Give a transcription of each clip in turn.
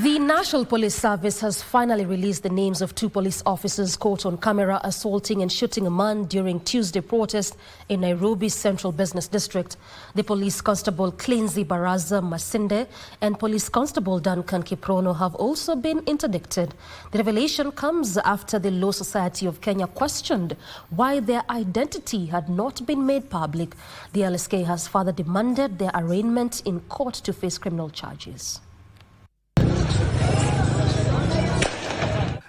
The National Police Service has finally released the names of 2 police officers caught on camera assaulting and shooting a man during Tuesday protest in Nairobi's Central Business District. The Police Constable Clinzy Baraza Masinde and Police Constable Duncan Kiprono have also been interdicted. The revelation comes after the Law Society of Kenya questioned why their identity had not been made public. The LSK has further demanded their arraignment in court to face criminal charges.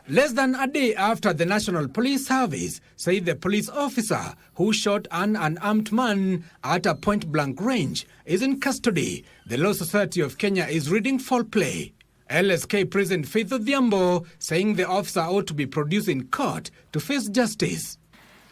Less than a day after the National Police Service said the police officer who shot an unarmed man at a point-blank range is in custody, the Law Society of Kenya is reading foul play. LSK President Faith Odhiambo saying the officer ought to be produced in court to face justice.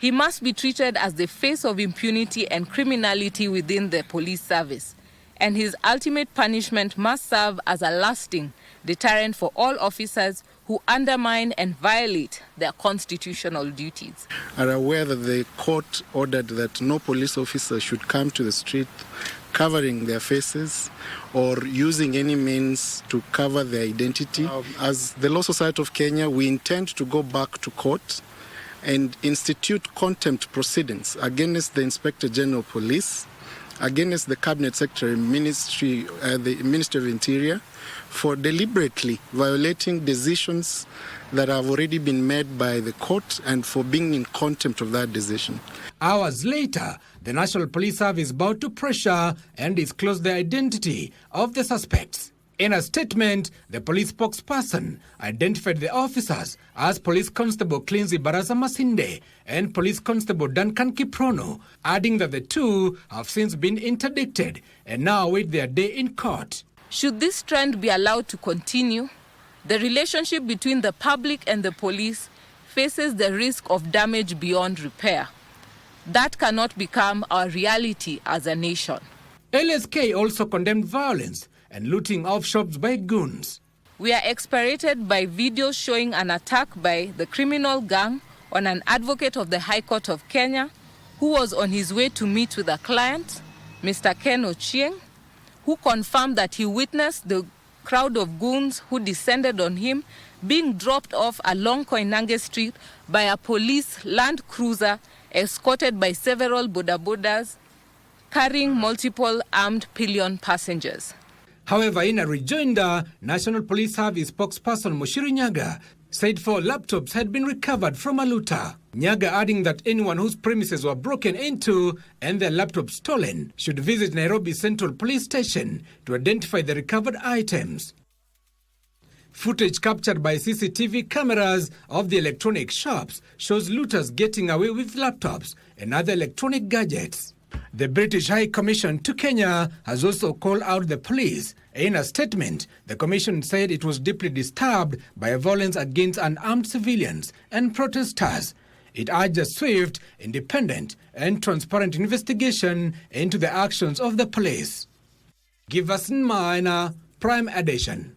He must be treated as the face of impunity and criminality within the police service, and his ultimate punishment must serve as a lasting deterrent for all officers who undermine and violate their constitutional duties. Are aware that the court ordered that no police officer should come to the street covering their faces or using any means to cover their identity. As the Law Society of Kenya, we intend to go back to court and institute contempt proceedings against the Inspector General of Police, against the Cabinet Secretary, the Ministry of Interior, for deliberately violating decisions that have already been made by the court and for being in contempt of that decision. Hours later, the National Police Service vowed to pressure and disclose the identity of the suspects. In a statement, the police spokesperson identified the officers as Police Constable Clinzy Baraza Masinde and Police Constable Duncan Kiprono, adding that the 2 have since been interdicted and now await their day in court. Should this trend be allowed to continue, the relationship between the public and the police faces the risk of damage beyond repair. That cannot become our reality as a nation. LSK also condemned violence and looting of shops by goons. We are exasperated by videos showing an attack by the criminal gang on an advocate of the High Court of Kenya who was on his way to meet with a client, Mr. Ken Ochieng, who confirmed that he witnessed the crowd of goons who descended on him being dropped off along Koinange Street by a police Land Cruiser escorted by several bodabodas carrying multiple armed pillion passengers. However, in a rejoinder, National Police Service spokesperson Mushiri Nyaga said 4 laptops had been recovered from a looter. Nyaga adding that anyone whose premises were broken into and their laptops stolen should visit Nairobi Central Police Station to identify the recovered items. Footage captured by CCTV cameras of the electronic shops shows looters getting away with laptops and other electronic gadgets. The British High Commission to Kenya has also called out the police. In a statement, the commission said it was deeply disturbed by violence against unarmed civilians and protesters. It urged a swift, independent and transparent investigation into the actions of the police. Give us Minor Prime Edition.